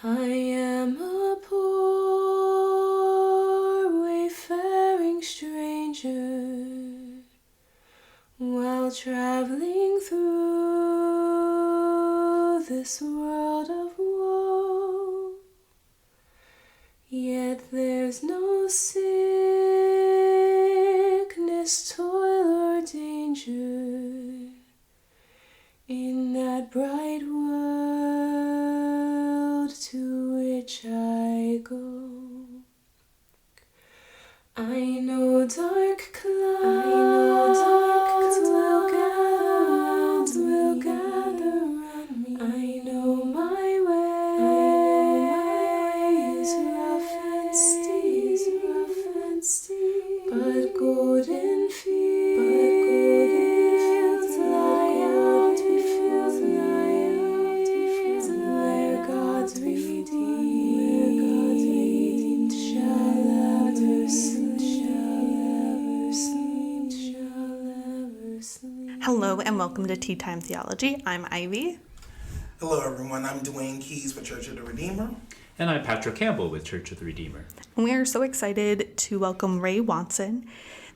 I am a poor wayfaring stranger, while traveling through this world of woe. Yet there's no sickness, toil, or danger in that bright world to which I go. I know dark clouds will gather round me. I know my way is rough and steep, but golden fields lie out before me, where God's redeemed shall ever sleep. Hello and welcome to Tea Time Theology. I'm Ivy. Hello everyone, I'm Dwayne Keys with Church of the Redeemer. And I'm Patrick Campbell with Church of the Redeemer. And we are so excited to welcome Ray Watson.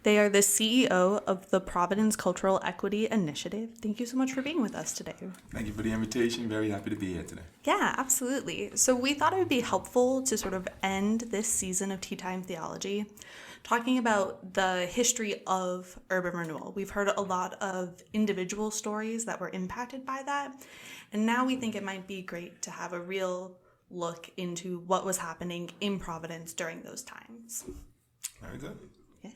They are the CEO of the Providence Cultural Equity Initiative. Thank you so much for being with us today. Thank you for the invitation. Very happy to be here today. Yeah, absolutely. So we thought it would be helpful to sort of end this season of Tea Time Theology talking about the history of urban renewal. We've heard a lot of individual stories that were impacted by that, and now we think it might be great to have a real look into what was happening in Providence during those times. Very good. Yeah.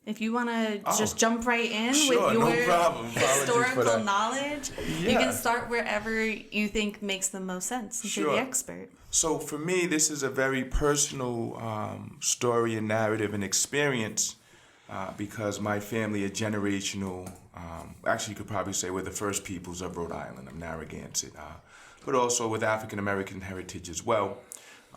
If you want to just jump right in Sure, with your no problem. historical knowledge, you Yeah. can start wherever you think makes the most sense. You're Sure. the expert. So for me, this is a very personal story and narrative and experience because my family is generational. Actually, you could probably say we're the first peoples of Rhode Island, of Narragansett, but also with African American heritage as well.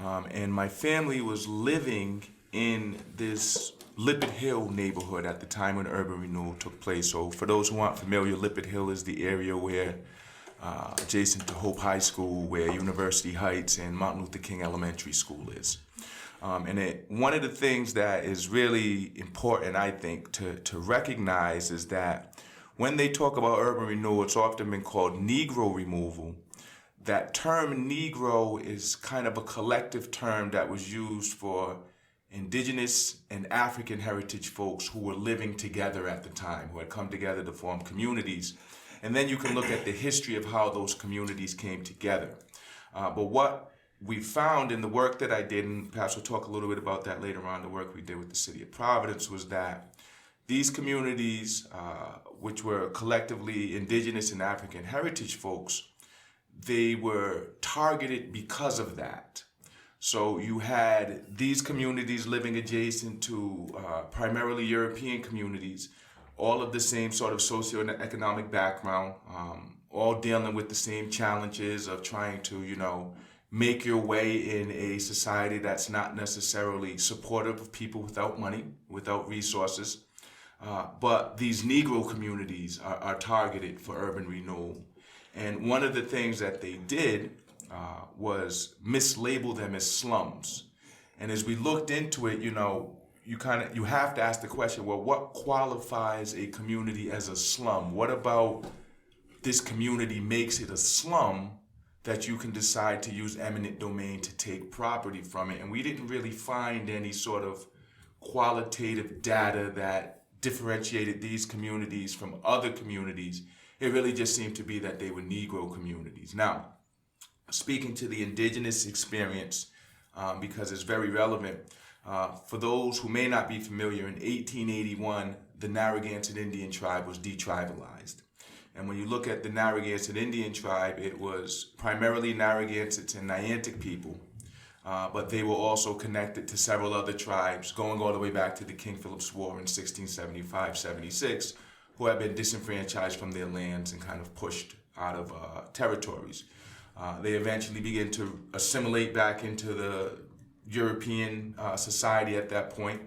And my family was living in this Lippet Hill neighborhood at the time when urban renewal took place. So for those who aren't familiar, Lippet Hill is the area where adjacent to Hope High School, where University Heights and Martin Luther King Elementary School is. One of the things that is really important, I think, to recognize is that when they talk about urban renewal, it's often been called Negro removal. That term Negro is kind of a collective term that was used for indigenous and African heritage folks who were living together at the time, who had come together to form communities. And then you can look at the history of how those communities came together. But what we found in the work that I did, and perhaps we'll talk a little bit about that later on, the work we did with the city of Providence, was that these communities, which were collectively indigenous and African heritage folks, they were targeted because of that. So you had these communities living adjacent to primarily European communities, all of the same sort of socioeconomic background, all dealing with the same challenges of trying to, make your way in a society that's not necessarily supportive of people without money, without resources. But these Negro communities are targeted for urban renewal. And one of the things that they did was mislabel them as slums. And as we looked into it, you have to ask the question, well, what qualifies a community as a slum? What about this community makes it a slum that you can decide to use eminent domain to take property from it? And we didn't really find any sort of qualitative data that differentiated these communities from other communities. It really just seemed to be that they were Negro communities. Now, speaking to the indigenous experience, because it's very relevant, for those who may not be familiar, in 1881, the Narragansett Indian tribe was detribalized. And when you look at the Narragansett Indian tribe, it was primarily Narragansetts and Niantic people, but they were also connected to several other tribes, going all the way back to the King Philip's War in 1675-76, who had been disenfranchised from their lands and kind of pushed out of territories. They eventually began to assimilate back into the European society at that point,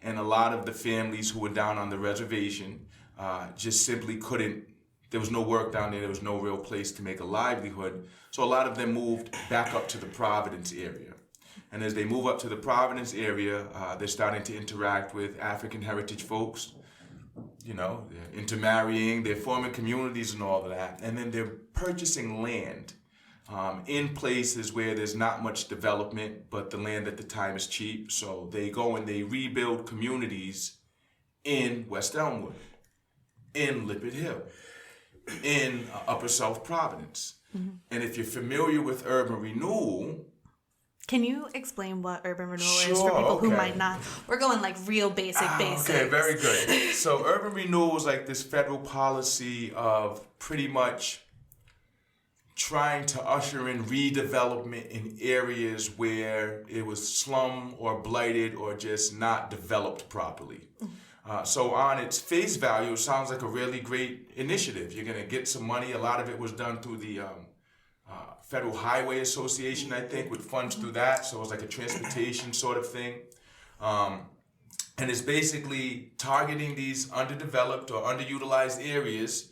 and a lot of the families who were down on the reservation just simply couldn't There was no work down there. There was no real place to make a livelihood. So a lot of them moved back up to the Providence area. And as they move up to the Providence area, they're starting to interact with African heritage folks. You know, they're intermarrying, they're forming communities and all of that. And then they're purchasing land in places where there's not much development, but the land at the time is cheap. So they go and they rebuild communities in West Elmwood, in Lippert Hill, in Upper South Providence. And if you're familiar with urban renewal, Can you explain what urban renewal is Sure, for people who okay. might not? We're going like real basic. Okay, very good. So urban renewal is like this federal policy of pretty much trying to usher in redevelopment in areas where it was slum or blighted or just not developed properly. So on its face value, it sounds like a really great initiative. You're going to get some money. A lot of it was done through the Federal Highway Association, I think, with funds through that. So it was like a transportation sort of thing. And it's basically targeting these underdeveloped or underutilized areas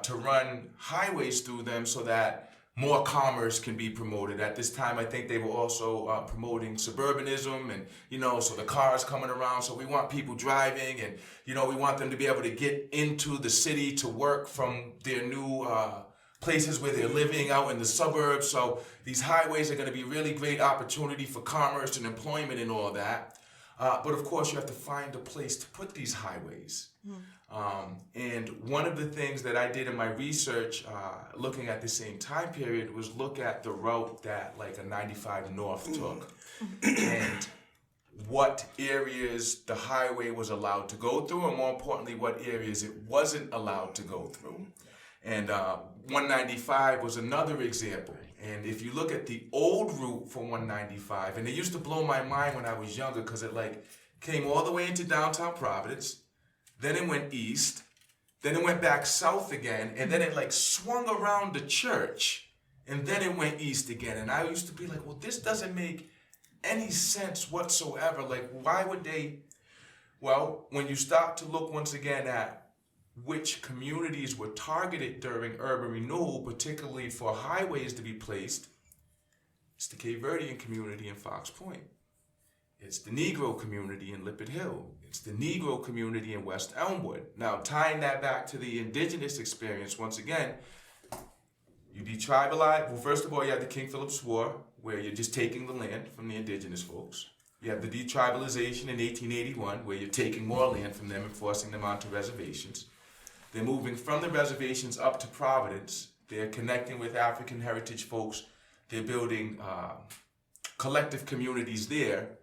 to run highways through them so that more commerce can be promoted. At this time, I think they were also promoting suburbanism and, you know, so the cars coming around. So we want people driving and, you know, we want them to be able to get into the city to work from their new places where they're living out in the suburbs. So these highways are going to be really great opportunity for commerce and employment and all that. But of course, you have to find a place to put these highways. And one of the things that I did in my research, looking at the same time period, was look at the route that like a 95 North took and what areas the highway was allowed to go through, and more importantly, what areas it wasn't allowed to go through. And 195 was another example. And if you look at the old route for 195, and it used to blow my mind when I was younger because it like came all the way into downtown Providence, then it went east, then it went back south again, and then it like swung around the church, and then it went east again. And I used to be like, well, this doesn't make any sense whatsoever. Like, why would they? Well, when you start to look once again at which communities were targeted during urban renewal, particularly for highways to be placed, it's the Cape Verdean community in Fox Point. It's the Negro community in Lippert Hill. It's the Negro community in West Elmwood. Now, tying that back to the indigenous experience, once again, you detribalize. Well, first of all, you have the King Philip's War, where you're just taking the land from the indigenous folks. You have the detribalization in 1881, where you're taking more land from them and forcing them onto reservations. They're moving from the reservations up to Providence. They're connecting with African heritage folks. They're building collective communities there.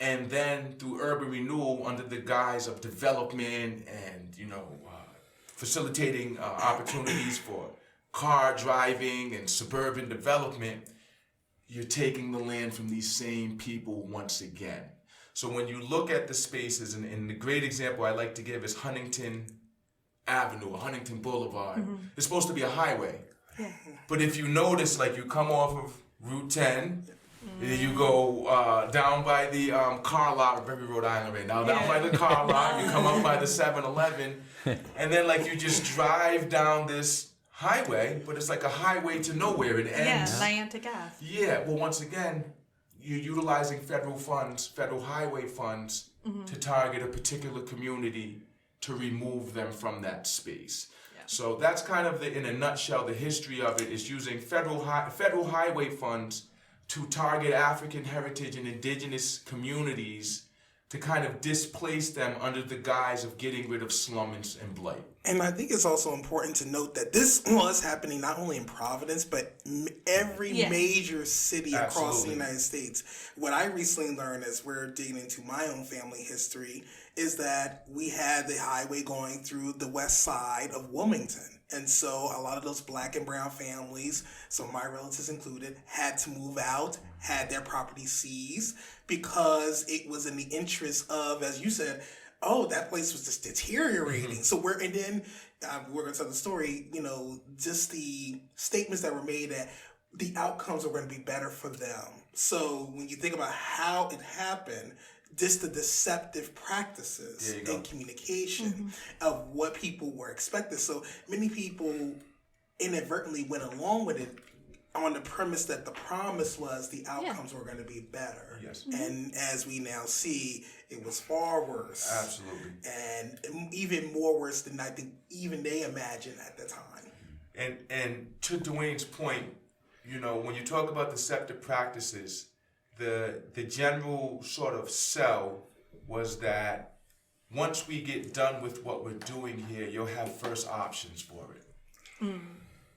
And then through urban renewal, under the guise of development and, you know, facilitating opportunities for car driving and suburban development, you're taking the land from these same people once again. So when you look at the spaces, and the great example I like to give is Huntington Avenue or Huntington Boulevard. It's supposed to be a highway. Yeah. But if you notice, like you come off of Route 10, you go down by the car lot of every Rhode Island right now, down by the car lot, you come up by the 7-Eleven, and then like you just drive down this highway, but it's like a highway to nowhere. It ends. Yeah, Niantic Ave. Yeah, well, once again, you're utilizing federal funds, federal highway funds, to target a particular community to remove them from that space. Yeah. So that's kind of, in a nutshell, the history of it is using federal highway funds to target African heritage and indigenous communities to kind of displace them under the guise of getting rid of slum and blight. And I think it's also important to note that this was happening not only in Providence, but every major city across the United States. What I recently learned, as we're digging into my own family history, is that we had the highway going through the west side of Wilmington. And so a lot of those black and brown families, some of my relatives included, had to move out, had their property seized, because it was in the interest of, as you said, oh, that place was just deteriorating. So we're going to tell the story, you know, just the statements that were made that the outcomes are going to be better for them. So when you think about how it happened, just the deceptive practices in communication of what people were expected. So many people inadvertently went along with it on the premise that the promise was the outcomes were going to be better. Yes. And as we now see, it was far worse. Absolutely. And even more worse than I think even they imagined at the time. And to Dwayne's point, you know, when you talk about deceptive practices, the general sort of sell was that once we get done with what we're doing here, you'll have first options for it.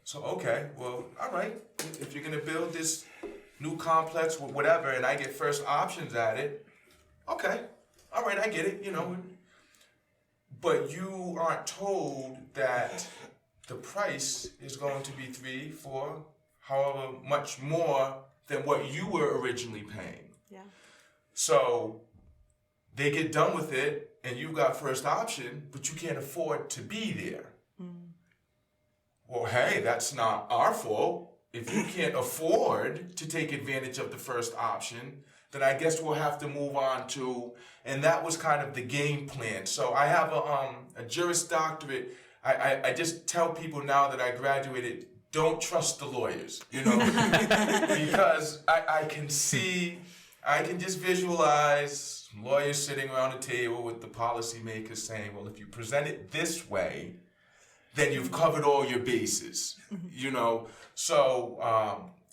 So, okay, well, all right. If you're going to build this new complex or whatever and I get first options at it, okay, all right, I get it, you know. But you aren't told that the price is going to be 3, 4, however much more than what you were originally paying. Yeah. So they get done with it and you've got first option, but you can't afford to be there. Well, hey, that's not our fault. If you can't afford to take advantage of the first option, then I guess we'll have to move on to, and that was kind of the game plan. So I have a Juris Doctorate. I just tell people now that I graduated, don't trust the lawyers, you know, because I can just visualize lawyers sitting around a table with the policymakers saying, well, if you present it this way, then you've covered all your bases, you know. So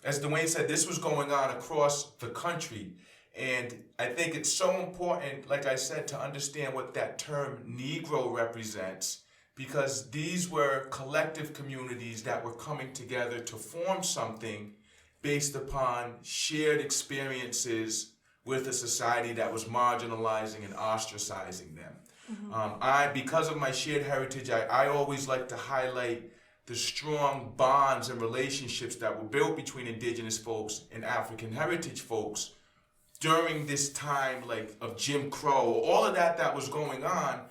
as Dwayne said, this was going on across the country. And I think it's so important, like I said, to understand what that term Negro represents, because these were collective communities that were coming together to form something based upon shared experiences with a society that was marginalizing and ostracizing them. Because of my shared heritage, I always like to highlight the strong bonds and relationships that were built between indigenous folks and African heritage folks during this time, like of Jim Crow, all of that was going on.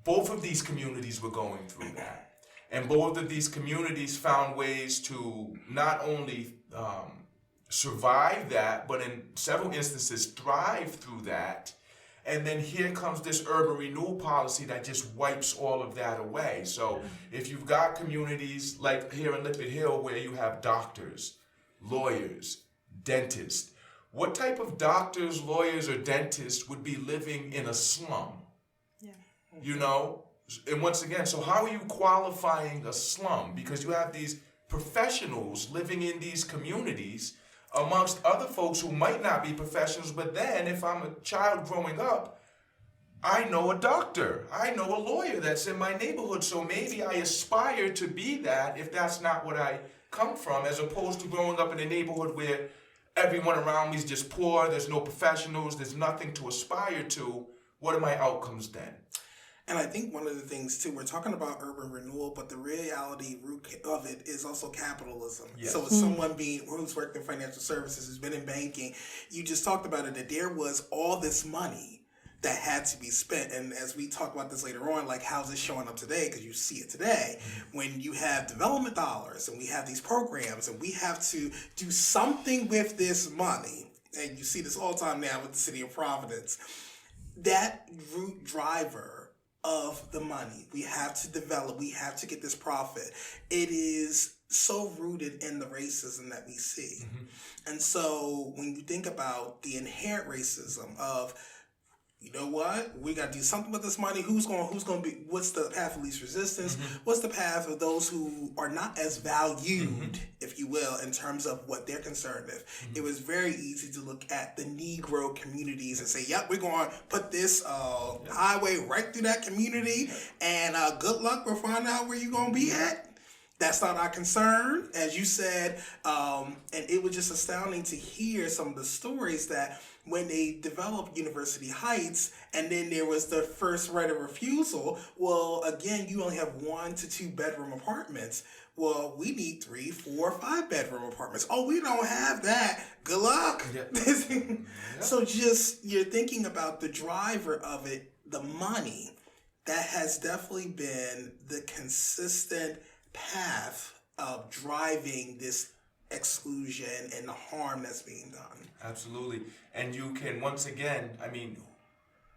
Both of these communities were going through that. And both of these communities found ways to not only survive that, but in several instances thrive through that. And then here comes this urban renewal policy that just wipes all of that away. So if you've got communities like here in Lippitt Hill where you have doctors, lawyers, dentists, what type of doctors, lawyers, or dentists would be living in a slum? Yeah. You know? And once again, so how are you qualifying a slum? Because you have these professionals living in these communities amongst other folks who might not be professionals, but then if I'm a child growing up, I know a doctor, I know a lawyer that's in my neighborhood, so maybe I aspire to be that if that's not what I come from, as opposed to growing up in a neighborhood where everyone around me is just poor, there's no professionals, there's nothing to aspire to. What are my outcomes then? And I think one of the things, too, we're talking about urban renewal, but the reality root of it is also capitalism. Yes. So as someone who's worked in financial services, who's been in banking, you just talked about it, that there was all this money that had to be spent. And as we talk about this later on, like how's it showing up today? Because you see it today. When you have development dollars and we have these programs and we have to do something with this money, and you see this all the time now with the city of Providence, that root driver of the money. We have to develop, we have to get this profit. It is so rooted in the racism that we see. And so when you think about the inherent racism of, you know what, we got to do something with this money. Who's going to be, what's the path of least resistance? What's the path of those who are not as valued, if you will, in terms of what they're concerned with? It was very easy to look at the Negro communities and say, yep, we're going to put this highway right through that community, and good luck, we'll find out where you're going to be at. That's not our concern, as you said, and it was just astounding to hear some of the stories that when they developed University Heights, and then there was the first right of refusal, well, again, you only have 1 to 2 bedroom apartments. Well, we need 3, 4, 5 bedroom apartments. Oh, we don't have that. Good luck. So just, you're thinking about the driver of it, the money. That has definitely been the consistent path of driving this exclusion and the harm that's being done. Absolutely. And you can, once again, I mean,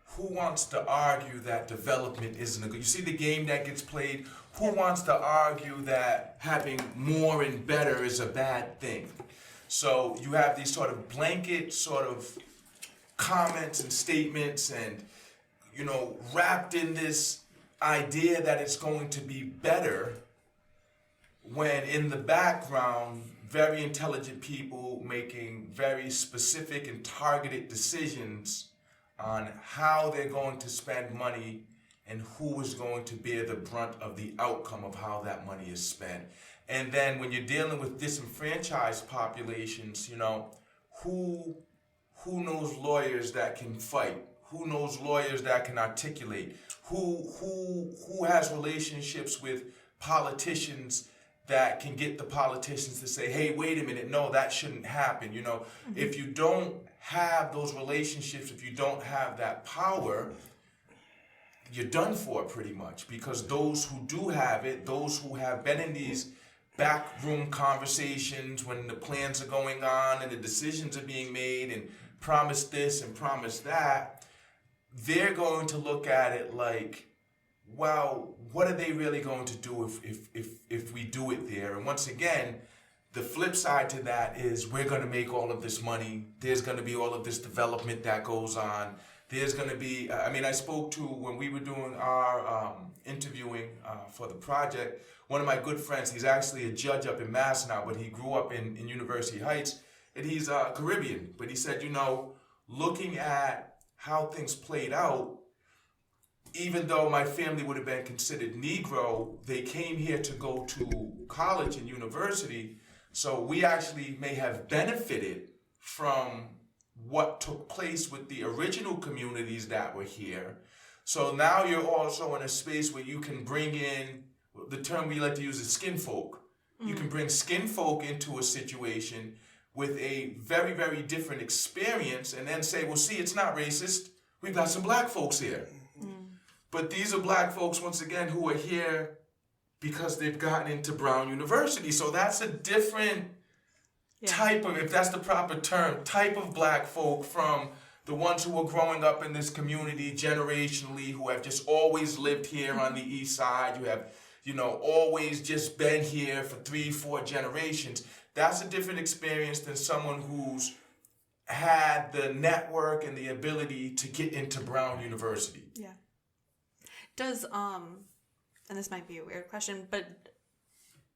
who wants to argue that development isn't a good? You see the game that gets played? Who wants to argue that having more and better is a bad thing? So you have these sort of blanket sort of comments and statements and, you know, wrapped in this idea that it's going to be better, when in the background, very intelligent people making very specific and targeted decisions on how they're going to spend money and who is going to bear the brunt of the outcome of how that money is spent. And then when you're dealing with disenfranchised populations, you know, who knows lawyers that can fight? Who knows lawyers that can articulate? Who has relationships with politicians that can get the politicians to say, hey, wait a minute, no, that shouldn't happen. You know, if you don't have those relationships, if you don't have that power, you're done for pretty much, because those who do have it, those who have been in these backroom conversations when the plans are going on and the decisions are being made and promise this and promise that, they're going to look at it like, well, what are they really going to do if we do it there? And once again, the flip side to that is we're going to make all of this money. There's going to be all of this development that goes on. There's going to be, I spoke to, when we were doing our interviewing for the project, one of my good friends, he's actually a judge up in Mass now, but he grew up in University Heights, and he's Caribbean. But he said, you know, looking at how things played out, even though my family would have been considered Negro, they came here to go to college and university. So we actually may have benefited from what took place with the original communities that were here. So now you're also in a space where you can bring in, the term we like to use is skin folk. You can bring skin folk into a situation with a very, very different experience and then say, well, see, it's not racist. We've got some black folks here. But these are black folks, once again, who are here because they've gotten into Brown University. So that's a different type of, if that's the proper term, type of black folk from the ones who are growing up in this community generationally, who have just always lived here on the east side, who have, you know, always just been here for 3-4 generations. That's a different experience than someone who's had the network and the ability to get into Brown University. Yeah. Does, and this might be a weird question, but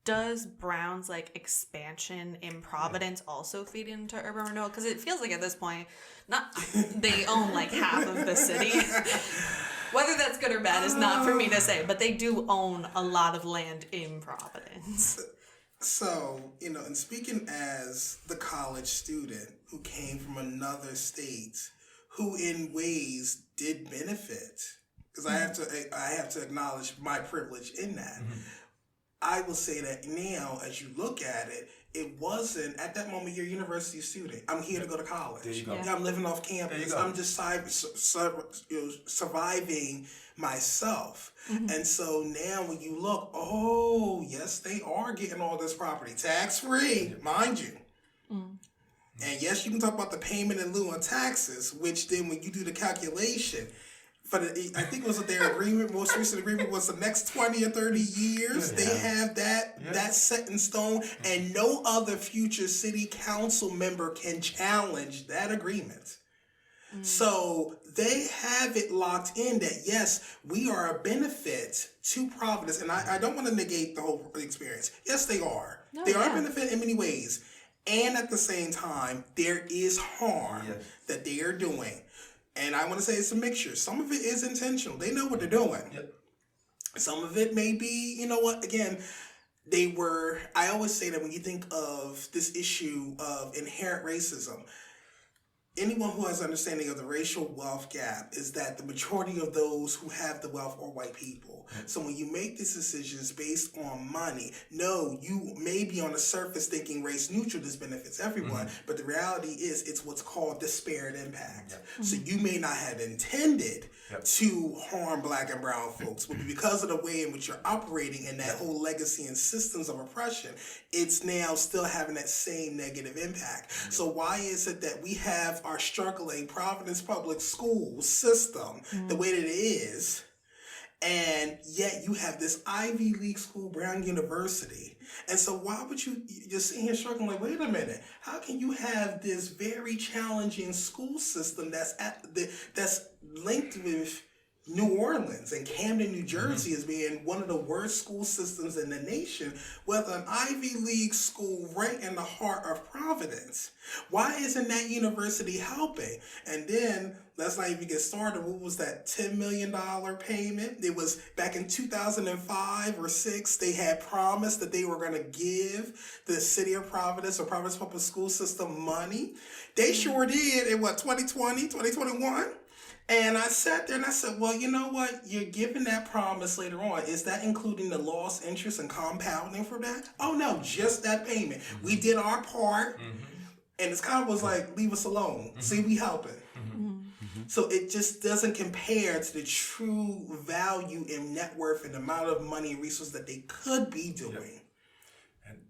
does Brown's like expansion in Providence also feed into urban renewal? Because it feels like at this point, not they own like half of the city. Whether that's good or bad is not for me to say, but they do own a lot of land in Providence. So, you know, and speaking as the college student who came from another state, who in ways did benefit, because I have to acknowledge my privilege in that. I will say that now, as you look at it, it wasn't, at that moment, you're a university student. I'm here to go to college. There you go. Yeah, I'm living off campus. I'm just surviving myself. And so now when you look, oh, yes, they are getting all this property. Tax-free, mind you. And yes, you can talk about the payment in lieu of taxes, which then when you do the calculation, I think it was their agreement, most recent agreement was the next 20 or 30 years. They have that set in stone, and no other future city council member can challenge that agreement. So they have it locked in that, yes, we are a benefit to Providence. And I don't want to negate the whole experience. Yes, they are. They are a benefit in many ways. And at the same time, there is harm that they are doing. And I want to say it's a mixture. Some of it is intentional. They know what they're doing. Some of it may be, you know what, again, I always say that when you think of this issue of inherent racism, anyone who has understanding of the racial wealth gap is that the majority of those who have the wealth are white people. So when you make these decisions based on money, no, you may be on the surface thinking race neutral, this benefits everyone, but the reality is it's what's called disparate impact. So you may not have intended to harm black and brown folks, but because of the way in which you're operating and that whole legacy and systems of oppression, it's now still having that same negative impact. So why is it that we have our struggling Providence public school system the way that it is, and yet you have this Ivy League school, Brown University? And so why would you're sitting here struggling like, wait a minute, how can you have this very challenging school system that's linked with New Orleans and Camden, New Jersey as being one of the worst school systems in the nation, with an Ivy League school right in the heart of Providence? Why isn't that university helping? And then, let's not even get started. What was that $10 million payment? It was back in 2005 or 6. They had promised that they were going to give the city of Providence or Providence Public School System money. They sure did in 2020, 2021? And I sat there and I said, well, you know what? You're giving that promise later on. Is that including the lost interest and compounding for that? Oh, no, just that payment. We did our part. And it's kind of was like, leave us alone. See, we helping. So it just doesn't compare to the true value and net worth and the amount of money and resources that they could be doing.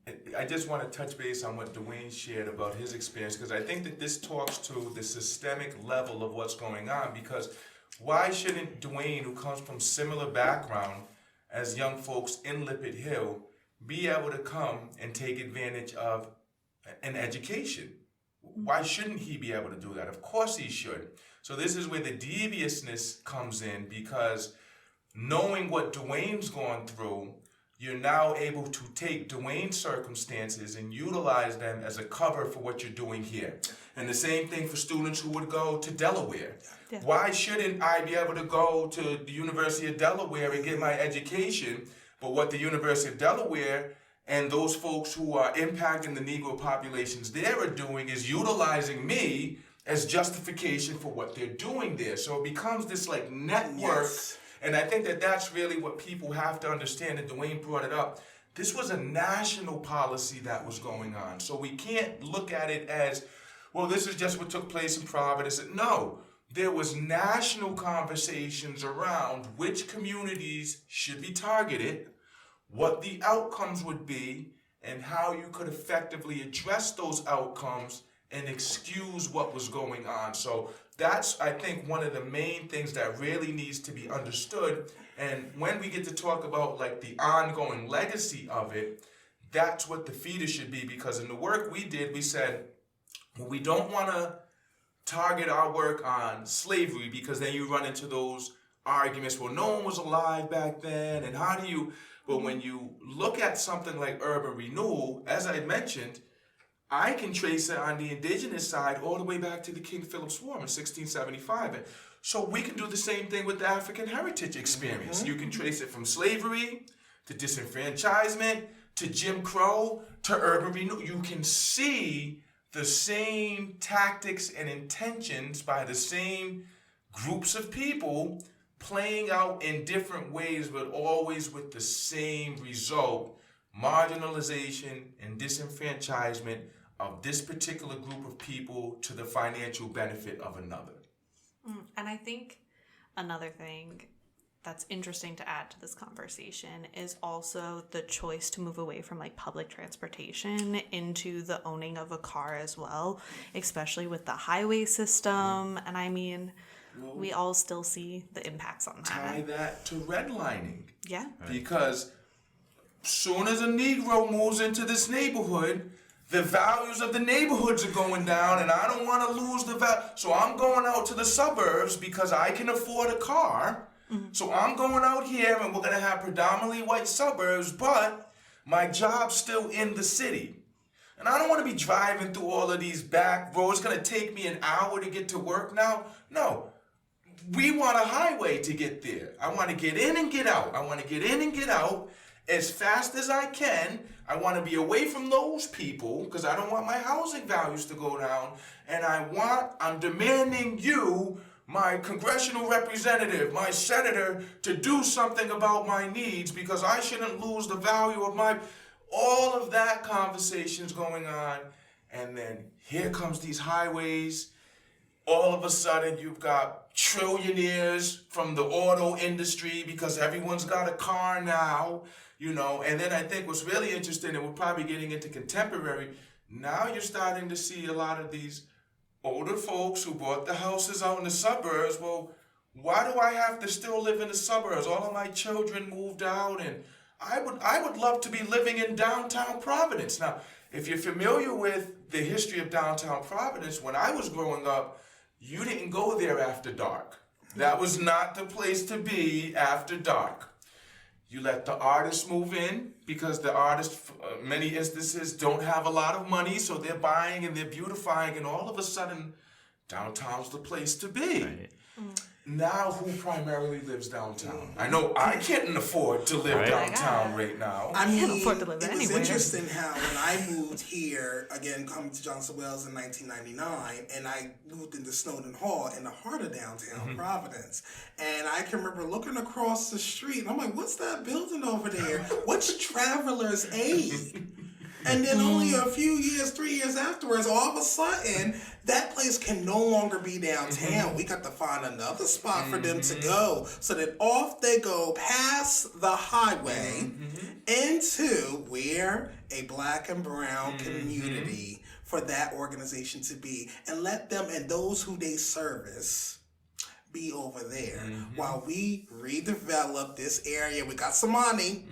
And I just want to touch base on what Dwayne shared about his experience, because I think that this talks to the systemic level of what's going on. Because why shouldn't Dwayne, who comes from similar background as young folks in Lippitt Hill, be able to come and take advantage of an education? Why shouldn't he be able to do that? Of course he should. So this is where the deviousness comes in, because knowing what Dwayne's gone through, you're now able to take Dwayne's circumstances and utilize them as a cover for what you're doing here. And the same thing for students who would go to Delaware. Yeah. Why shouldn't I be able to go to the University of Delaware and get my education? But what the University of Delaware and those folks who are impacting the Negro populations there are doing is utilizing me as justification for what they're doing there. So it becomes this like network. Yes. And I think that that's really what people have to understand, and Dwayne brought it up. This was a national policy that was going on. So we can't look at it as, well, this is just what took place in Providence. No, there was national conversations around which communities should be targeted, what the outcomes would be, and how you could effectively address those outcomes and excuse what was going on. So that's, I think, one of the main things that really needs to be understood. And when we get to talk about like the ongoing legacy of it, that's what the feeder should be. Because in the work we did, we said, well, we don't want to target our work on slavery, because then you run into those arguments, well, no one was alive back then, and how do you... But when you look at something like urban renewal, as I mentioned, I can trace it on the indigenous side all the way back to the King Philip's War in 1675. And so we can do the same thing with the African heritage experience. You can trace it from slavery to disenfranchisement to Jim Crow to urban renewal. You can see the same tactics and intentions by the same groups of people playing out in different ways, but always with the same result: marginalization and disenfranchisement of this particular group of people to the financial benefit of another. And I think another thing that's interesting to add to this conversation is also the choice to move away from like public transportation into the owning of a car as well, especially with the highway system. And I mean, we all still see the impacts on that. Tie that to redlining. Yeah. Because soon as a Negro moves into this neighborhood, the values of the neighborhoods are going down, and I don't want to lose the value. So I'm going out to the suburbs because I can afford a car. So I'm going out here, and we're going to have predominantly white suburbs, but my job's still in the city. And I don't want to be driving through all of these back roads. It's going to take me an hour to get to work now. No. We want a highway to get there. I want to get in and get out. I want to get in and get out. as fast as I can. I want to be away from those people because I don't want my housing values to go down. And I'm demanding you, my congressional representative, my senator, to do something about my needs because I shouldn't lose the value of all of that conversation's going on. And then here comes these highways. All of a sudden, you've got trillionaires from the auto industry because everyone's got a car now, And then I think what's really interesting, and we're probably getting into contemporary, now you're starting to see a lot of these older folks who bought the houses out in the suburbs. Well, why do I have to still live in the suburbs? All of my children moved out, and I would love to be living in downtown Providence. Now, if you're familiar with the history of downtown Providence, when I was growing up, you didn't go there after dark. That was not the place to be after dark. You let the artists move in because the artists, many instances, don't have a lot of money, so they're buying and they're beautifying, and all of a sudden, downtown's the place to be. Right. Now, who primarily lives downtown? I know I can't afford to live downtown right now. I can't afford to live anywhere. It was interesting how when I moved here, again, coming to Johnson Wells in 1999, and I moved into Snowden Hall in the heart of downtown Providence. And I can remember looking across the street, and I'm like, what's that building over there? What's Traveler's Aid? And then only a few years, 3 years afterwards, all of a sudden, that place can no longer be downtown. We got to find another spot for them to go. So that off they go past the highway into where a black and brown community for that organization to be. And let them and those who they service be over there while we redevelop this area. We got some money.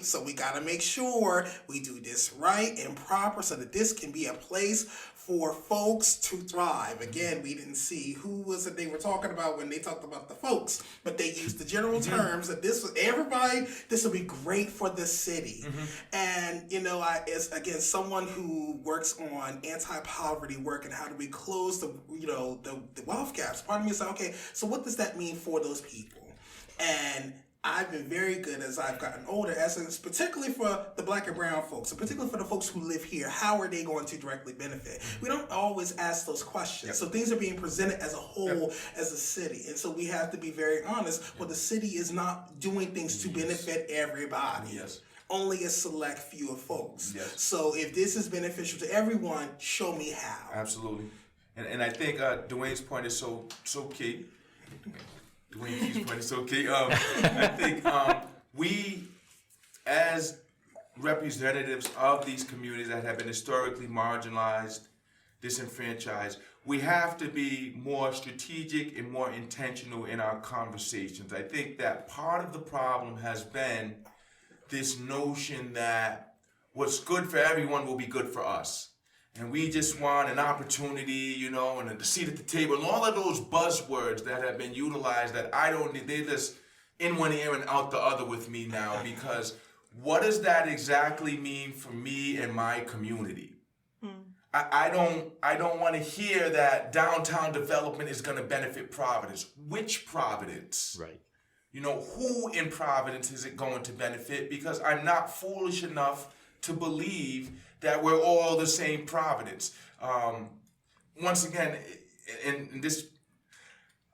So we got to make sure we do this right and proper so that this can be a place for folks to thrive. Again, we didn't see who was it they were talking about when they talked about the folks, but they used the general terms that this was everybody, this will be great for the city. And, I, as again, someone who works on anti-poverty work and how do we close the wealth gaps, part of me is like, okay, so what does that mean for those people? And I've been very good as I've gotten older, particularly for the black and brown folks, and particularly for the folks who live here. How are they going to directly benefit? We don't always ask those questions. So things are being presented as a whole, as a city. And so we have to be very honest. Well, the city is not doing things to benefit everybody. Only a select few of folks. So if this is beneficial to everyone, show me how. Absolutely. And I think Dwayne's point is so key. Dwayne Key's point is so key. I think we, as representatives of these communities that have been historically marginalized, disenfranchised, we have to be more strategic and more intentional in our conversations. I think that part of the problem has been this notion that what's good for everyone will be good for us. And we just want an opportunity, and a seat at the table, and all of those buzzwords that have been utilized that I don't need. They're just in one ear and out the other with me now, because what does that exactly mean for me and my community? I don't want to hear that downtown development is going to benefit Providence. Which Providence? Right. Who in Providence is it going to benefit? Because I'm not foolish enough to believe that we're all the same Providence. Once again, in this,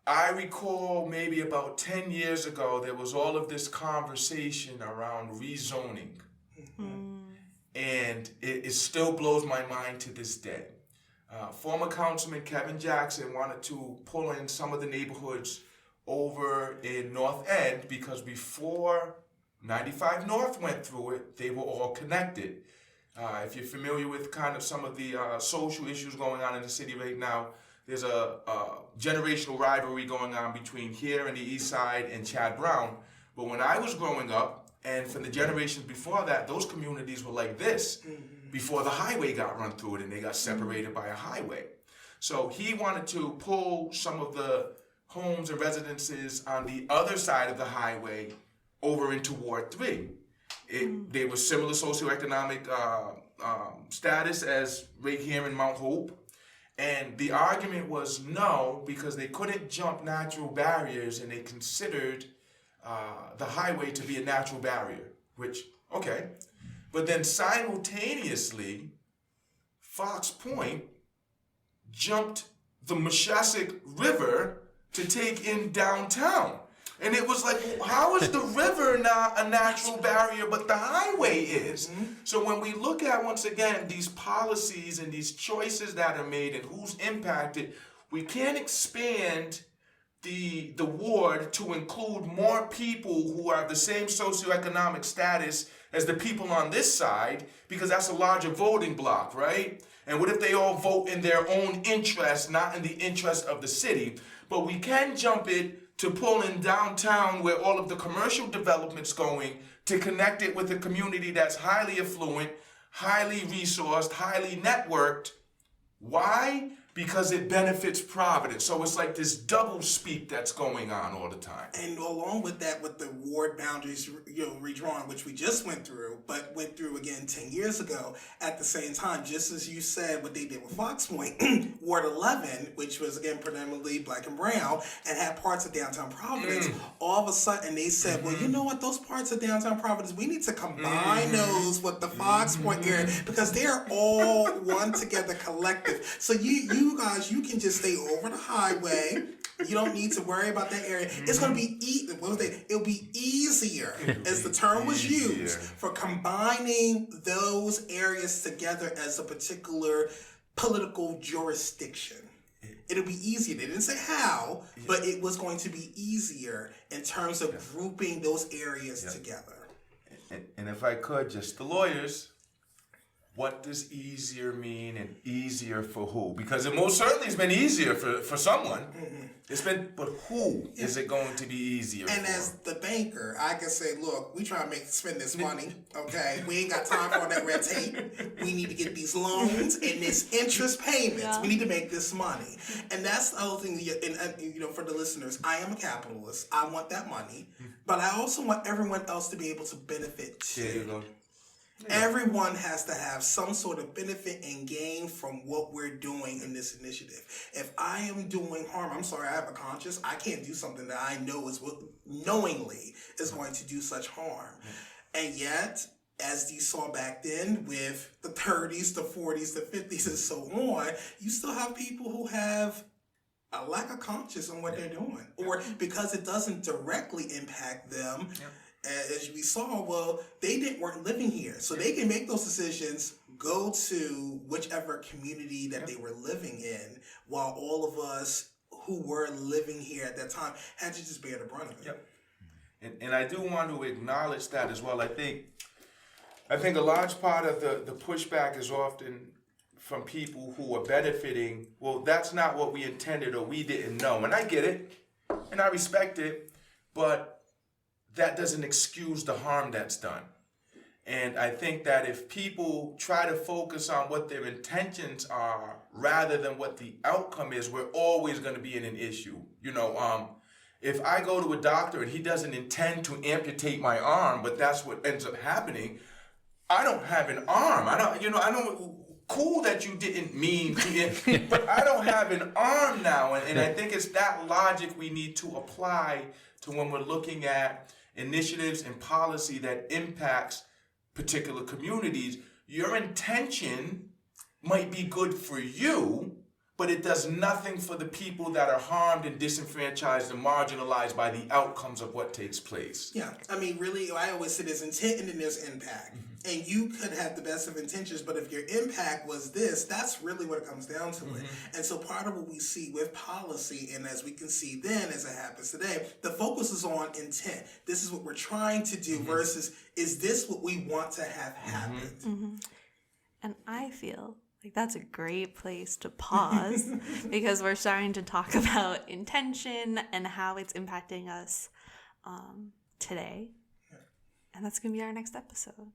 I recall maybe about 10 years ago, there was all of this conversation around rezoning. And it still blows my mind to this day. Former Councilman Kevin Jackson wanted to pull in some of the neighborhoods over in North End because before 95 North went through it, they were all connected. If you're familiar with kind of some of the social issues going on in the city right now, there's a generational rivalry going on between here and the East Side and Chad Brown. But when I was growing up, and from the generations before that, those communities were like this before the highway got run through it and they got separated by a highway. So he wanted to pull some of the homes and residences on the other side of the highway over into Ward 3. They were similar socioeconomic status as right here in Mount Hope. And the argument was no, because they couldn't jump natural barriers and they considered the highway to be a natural barrier. which, okay. But then simultaneously, Fox Point jumped the Moshassuck River to take in downtown. And it was like, well, how is the river not a natural barrier, but the highway is? So when we look at, once again, these policies and these choices that are made and who's impacted, we can't expand the ward to include more people who are the same socioeconomic status as the people on this side, because that's a larger voting block, right? And what if they all vote in their own interest, not in the interest of the city? But we can jump it to pull in downtown where all of the commercial development's going, to connect it with a community that's highly affluent, highly resourced, highly networked. Why? Because it benefits Providence. So it's like this double speak that's going on all the time. And along with that, with the ward boundaries, redrawn, which we just went through, but went through again 10 years ago, at the same time, just as you said, what they did with Fox Point, Ward 11, which was again predominantly black and brown, and had parts of downtown Providence, all of a sudden they said, well, you know what, those parts of downtown Providence, we need to combine those with the Fox Point area, because they're all one together collective. So you guys, you can just stay over the highway. You don't need to worry about that area. It's going to be it'll be easier, as the term was used, for combining those areas together as a particular political jurisdiction. It'll be easier. They didn't say how, but it was going to be easier in terms of grouping those areas together. And if I could, just the lawyers, what does easier mean, and easier for who? Because it most certainly has been easier for someone. It's been, but who is it going to be easier and for? As the banker, I can say, look, we try to spend this money, okay? We ain't got time for all that red tape. We need to get these loans and this interest payments. Yeah. We need to make this money. And that's the other thing, and for the listeners, I am a capitalist. I want that money, but I also want everyone else to be able to benefit too. There you go. Everyone has to have some sort of benefit and gain from what we're doing in this initiative. If I am doing harm, I'm sorry, I have a conscience. I can't do something that I know knowingly is going to do such harm. And yet, as you saw back then with the 30s, the 40s, the 50s, and so on, you still have people who have a lack of conscience on what they're doing. Or because it doesn't directly impact them, as we saw, well, they weren't living here. So they can make those decisions, go to whichever community that they were living in, while all of us who were living here at that time had to just bear the brunt of it. And I do want to acknowledge that as well. I think a large part of the pushback is often from people who are benefiting. Well, that's not what we intended, or we didn't know. And I get it, and I respect it, but that doesn't excuse the harm that's done. And I think that if people try to focus on what their intentions are rather than what the outcome is, we're always going to be in an issue. If I go to a doctor and he doesn't intend to amputate my arm, but that's what ends up happening, I don't have an arm. Cool that you didn't mean to, but I don't have an arm now. And I think it's that logic we need to apply to when we're looking at initiatives and policy that impacts particular communities. Your intention might be good for you, but it does nothing for the people that are harmed and disenfranchised and marginalized by the outcomes of what takes place. Yeah, I mean, really, I always say there's intent and then there's impact. And you could have the best of intentions, but if your impact was this, that's really what it comes down to it. And so part of what we see with policy, and as we can see then as it happens today, the focus is on intent. This is what we're trying to do versus, is this what we want to have happen? And I feel like that's a great place to pause because we're starting to talk about intention and how it's impacting us today. And that's going to be our next episode.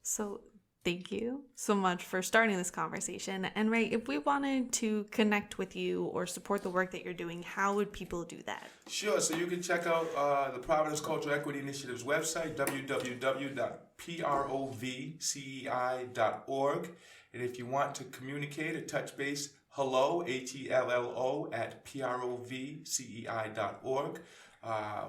So thank you so much for starting this conversation. And Ray, if we wanted to connect with you or support the work that you're doing, how would people do that? Sure. So you can check out the Providence Cultural Equity Initiative's website, www.provcei.org. And if you want to communicate or touch base, hello, HELLO, at provcei.org.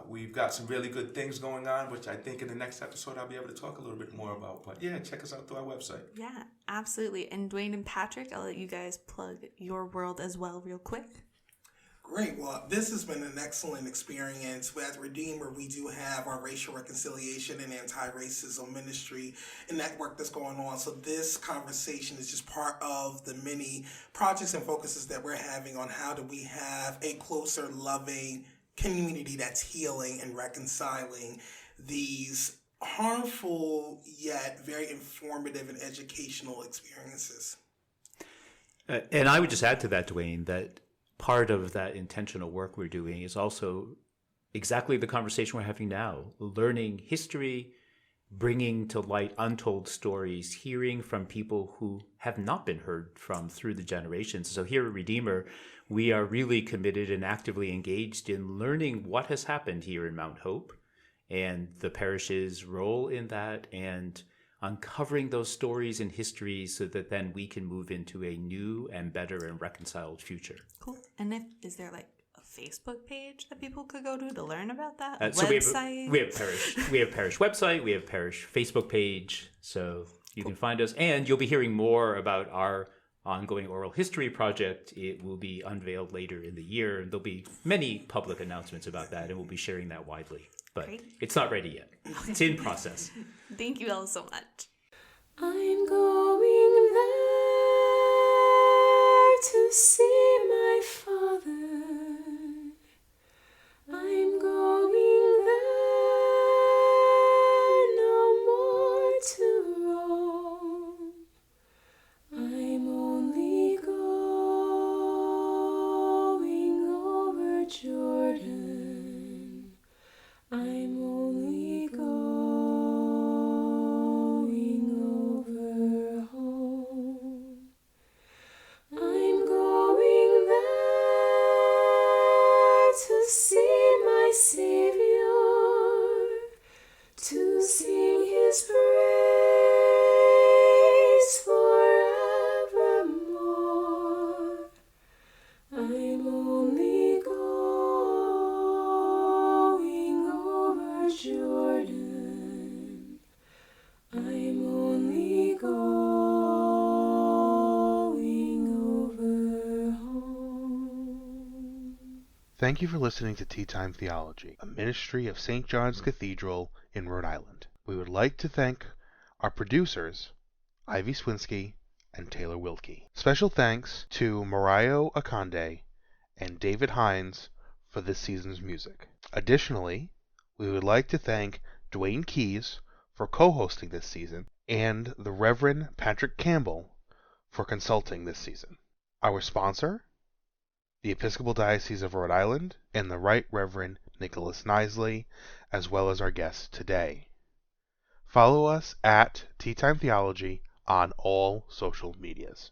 We've got some really good things going on, which I think in the next episode I'll be able to talk a little bit more about. But yeah, check us out through our website. Yeah, absolutely. And Dwayne and Patrick, I'll let you guys plug your world as well real quick. Great. Well, this has been an excellent experience. At Redeemer, we do have our racial reconciliation and anti-racism ministry and that work that's going on. So this conversation is just part of the many projects and focuses that we're having on how do we have a closer, loving community that's healing and reconciling these harmful yet very informative and educational experiences. And I would just add to that, Dwayne, that part of that intentional work we're doing is also exactly the conversation we're having now, learning history, bringing to light untold stories, hearing from people who have not been heard from through the generations. So here at Redeemer, we are really committed and actively engaged in learning what has happened here in Mount Hope and the parish's role in that, and uncovering those stories and histories so that then we can move into a new and better and reconciled future. Cool. And is there like a Facebook page that people could go to learn about that? Website? We have parish website, we have parish Facebook page, so you can find us, and you'll be hearing more about our ongoing oral history project. It will be unveiled later in the year, and there'll be many public announcements about that, and we'll be sharing that widely. But Great. It's not ready yet. It's in process. Thank you all so much. I'm going there to see my father. I'm going there no more to roam. I'm only going over Jordan. I'm only going over home. I'm going there to see my Savior, to sing His praise forevermore. I'm only going over Jordan. I'm only going over home. Thank you for listening to Tea Time Theology, a ministry of St. John's Cathedral in Rhode Island. We would like to thank our producers, Ivy Swinsky and Taylor Wilkie. Special thanks to Mariah Akande and David Hines for this season's music. Additionally, we would like to thank Dwayne Keyes for co-hosting this season and the Reverend Patrick Campbell for consulting this season. Our sponsor, the Episcopal Diocese of Rhode Island, and the Right Reverend Nicholas Knisley, as well as our guests today. Follow us at Tea Time Theology on all social medias.